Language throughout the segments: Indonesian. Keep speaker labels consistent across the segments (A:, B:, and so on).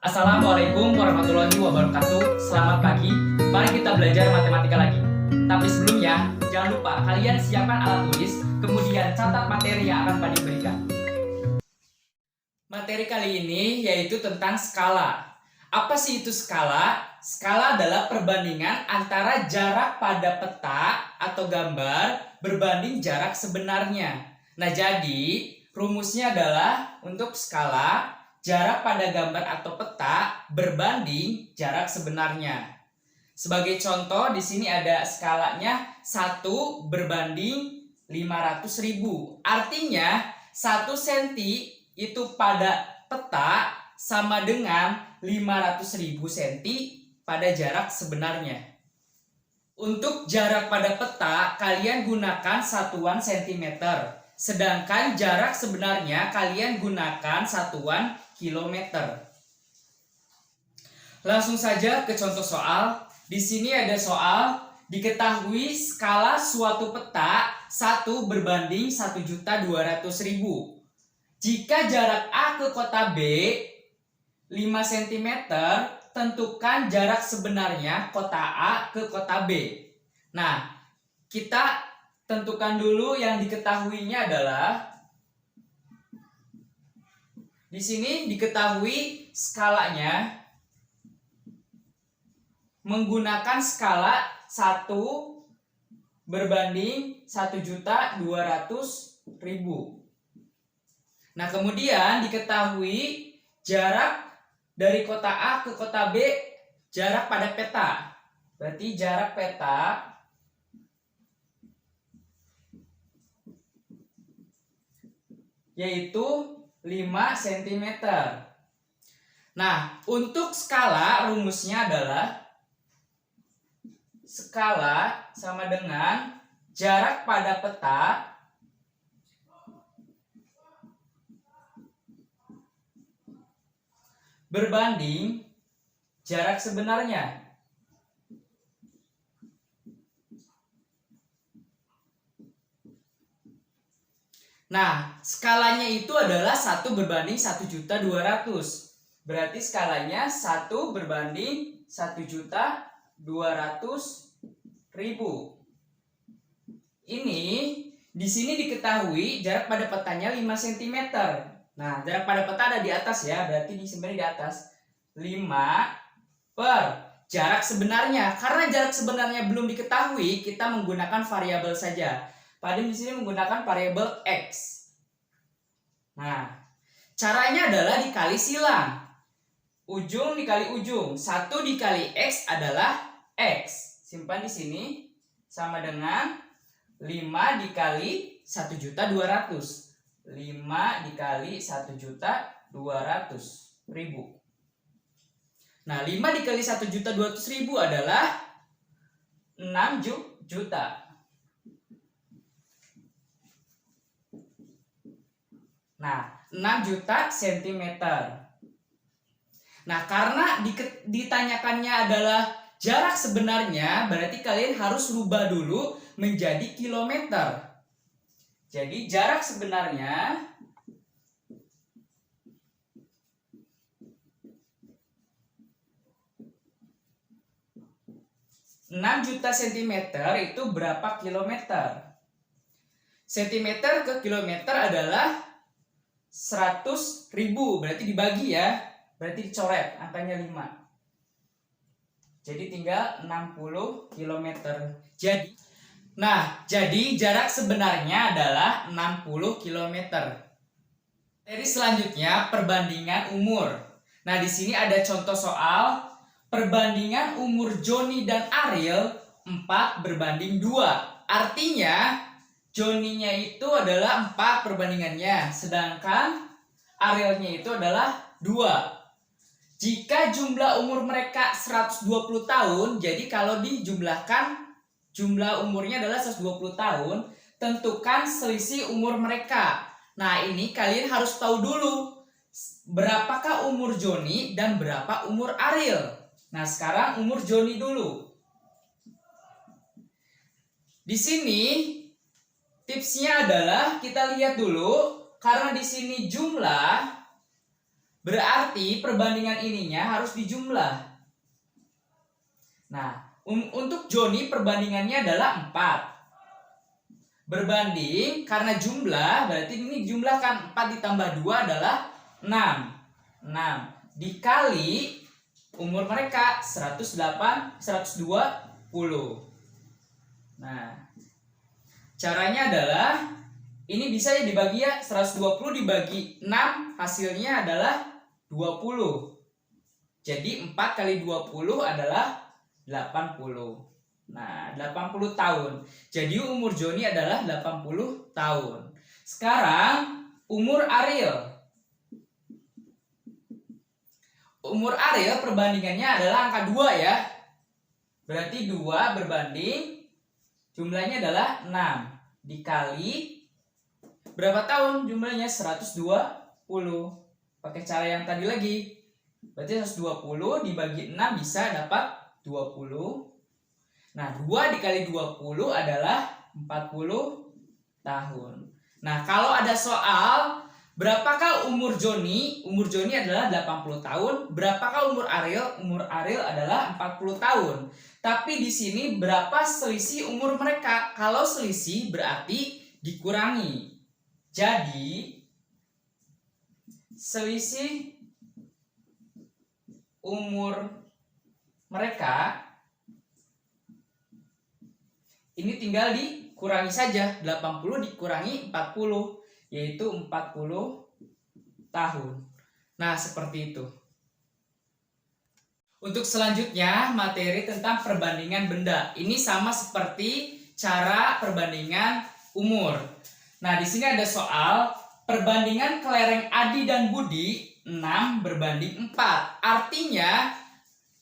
A: Assalamualaikum warahmatullahi wabarakatuh. Selamat pagi. Mari kita belajar matematika lagi. Tapi sebelumnya, jangan lupa kalian siapkan alat tulis, kemudian catat materi yang akan Padi berikan. Materi kali ini yaitu tentang skala. Apa sih itu skala? Skala adalah perbandingan antara jarak pada peta atau gambar berbanding jarak sebenarnya. Nah, jadi rumusnya adalah untuk skala jarak pada gambar atau peta berbanding jarak sebenarnya. Sebagai contoh di sini ada skalanya 1 berbanding 500.000. Artinya 1 cm itu pada peta sama dengan 500.000 cm pada jarak sebenarnya. Untuk jarak pada peta kalian gunakan satuan cm. Sedangkan jarak sebenarnya kalian gunakan satuan kilometer. Langsung saja ke contoh soal. Di sini ada soal, diketahui skala suatu peta 1 berbanding 1.200.000. Jika jarak A ke kota B 5 cm, tentukan jarak sebenarnya kota A ke kota B. Nah, kita tentukan dulu yang diketahuinya adalah di sini diketahui skalanya menggunakan skala 1 berbanding 1.200.000. Nah, kemudian diketahui jarak dari kota A ke kota B, jarak pada peta. Berarti jarak peta yaitu 5 cm. Nah, untuk skala rumusnya adalah skala sama dengan jarak pada peta berbanding jarak sebenarnya. Nah, skalanya itu adalah 1 berbanding 1.200.000. Berarti skalanya 1 berbanding 1.200.000. Ini di sini diketahui jarak pada petanya 5 cm. Nah, jarak pada peta ada di atas ya, berarti di sini di atas 5 per jarak sebenarnya. Karena jarak sebenarnya belum diketahui, kita menggunakan variabel saja. Padim di sini menggunakan variabel X. Nah, caranya adalah dikali silang. Ujung dikali ujung. 1 dikali X adalah X. Simpan di sini. Sama dengan 5 dikali 1.200.000. 5 dikali 1.200.000. Nah, 5 dikali 1.200.000 adalah 6 juta. Nah, 6 juta cm. Nah, karena ditanyakannya adalah jarak sebenarnya, berarti kalian harus rubah dulu menjadi kilometer. Jadi, jarak sebenarnya (6 juta cm) itu berapa kilometer? Sentimeter ke kilometer adalah 100.000, berarti dibagi ya, berarti dicoret angkanya 5. Jadi tinggal 60 km. Jadi jarak sebenarnya adalah 60 km. Dari selanjutnya perbandingan umur. Nah, di sini ada contoh soal perbandingan umur Joni dan Ariel 4 berbanding 2. Artinya Joninya itu adalah 4 perbandingannya, sedangkan Arielnya itu adalah 2. Jika jumlah umur mereka 120 tahun, jadi kalau dijumlahkan jumlah umurnya adalah 120 tahun, tentukan selisih umur mereka. Nah, ini kalian harus tahu dulu berapakah umur Joni dan berapa umur Ariel. Nah, sekarang umur Joni dulu. Di sini tipsnya adalah kita lihat dulu, karena di sini jumlah Berarti perbandingan ininya harus dijumlah. Nah, untuk Joni perbandingannya adalah 4. Berbanding, karena jumlah, berarti ini jumlahkan 4 ditambah 2 adalah 6. 6 dikali umur mereka 120. Nah, caranya adalah ini bisa ya dibagi ya, 120 dibagi 6 hasilnya adalah 20. Jadi 4 kali 20 adalah 80. Nah, 80 tahun. Jadi umur Joni adalah 80 tahun. Sekarang umur Ariel. Umur Ariel perbandingannya adalah angka 2 ya. Berarti 2 berbanding jumlahnya adalah 6 dikali berapa tahun jumlahnya 120. Pakai cara yang tadi lagi. Berarti 120 dibagi 6 bisa dapat 20. Nah, 2 dikali 20 adalah 40 tahun. Nah, kalau ada soal berapakah umur Joni? Umur Joni adalah 80 tahun. Berapakah umur Ariel? Umur Ariel adalah 40 tahun. Tapi di sini berapa selisih umur mereka? Kalau selisih berarti dikurangi. Jadi selisih umur mereka ini tinggal dikurangi saja. 80 dikurangi 40, yaitu 40 tahun. Nah, seperti itu. Untuk selanjutnya, materi tentang perbandingan benda. Ini sama seperti cara perbandingan umur. Nah, di sini ada soal perbandingan kelereng Adi dan Budi 6 berbanding 4. Artinya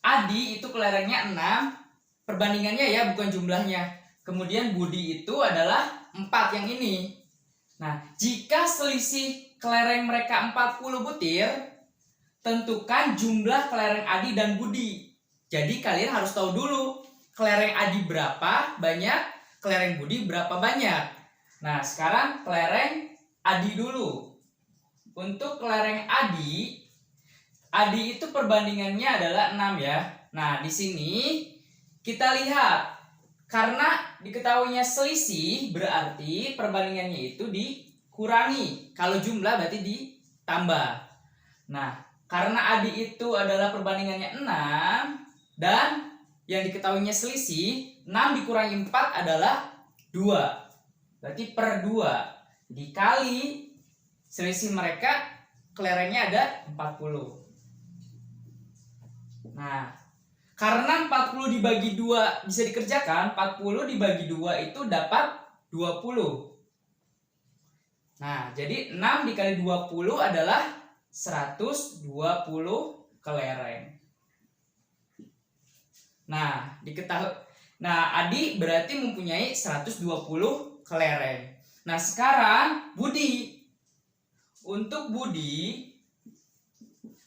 A: Adi itu kelerengnya 6, perbandingannya ya, bukan jumlahnya. Kemudian Budi itu adalah 4 yang ini. Nah, jika selisih kelereng mereka 40 butir, tentukan jumlah kelereng Adi dan Budi. Jadi kalian harus tahu dulu kelereng Adi berapa banyak, kelereng Budi berapa banyak. Nah, sekarang kelereng Adi dulu. Untuk kelereng Adi itu perbandingannya adalah 6 ya. Nah, di sini kita lihat karena diketahuinya selisih berarti perbandingannya itu dikurangi. Kalau jumlah berarti ditambah. Nah, karena Adi itu adalah perbandingannya 6 dan yang diketahuinya selisih 6 dikurangi 4 adalah 2. Berarti per 2 dikali selisih mereka kelerengnya ada 40. Nah, karena 40 dibagi 2 bisa dikerjakan, 40 dibagi 2 itu dapat 20. Nah, jadi 6 dikali 20 adalah 120 kelereng. Nah, Adi berarti mempunyai 120 kelereng. Nah, sekarang Budi. Untuk Budi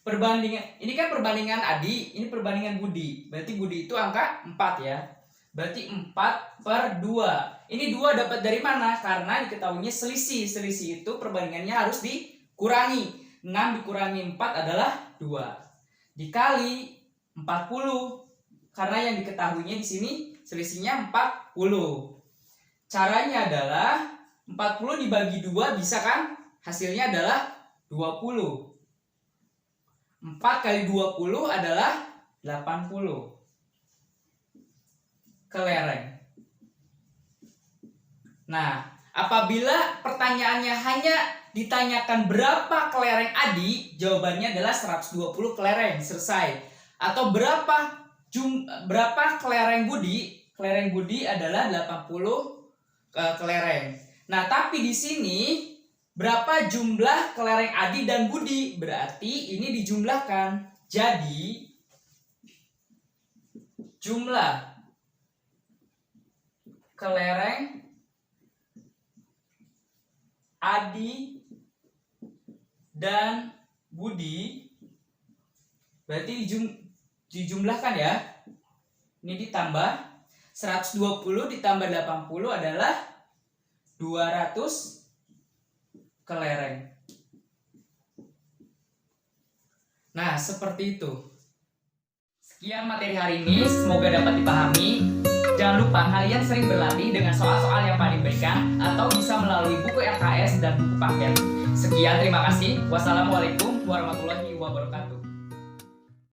A: perbandingan, ini kan perbandingan Adi, ini perbandingan Budi. Berarti Budi itu angka 4 ya. Berarti 4 per 2. Ini 2 dapat dari mana? Karena diketahuinya selisih. Selisih itu perbandingannya harus dikurangi. 6 dikurangi 4 adalah 2. Dikali 40. Karena yang diketahuinya di sini selisihnya 40. Caranya adalah 40 dibagi 2 bisa kan? Hasilnya adalah 20. 4 kali 20 adalah 80 kelereng. Nah, apabila pertanyaannya hanya ditanyakan berapa kelereng Adi, jawabannya adalah 120 kelereng, selesai. Atau berapa kelereng Budi? Kelereng Budi adalah 80 kelereng. Nah, tapi di sini berapa jumlah kelereng Adi dan Budi? Berarti ini dijumlahkan. Jadi jumlah kelereng Adi dan Budi berarti dijumlahkan ya. Ini ditambah 120 ditambah 80 adalah 200 kelereng. Nah, seperti itu. Sekian materi hari ini, semoga dapat dipahami. Jangan lupa kalian sering berlatih dengan soal-soal yang Pak berikan atau bisa melalui buku RKS dan buku paket. Sekian, terima kasih. Wassalamualaikum warahmatullahi wabarakatuh.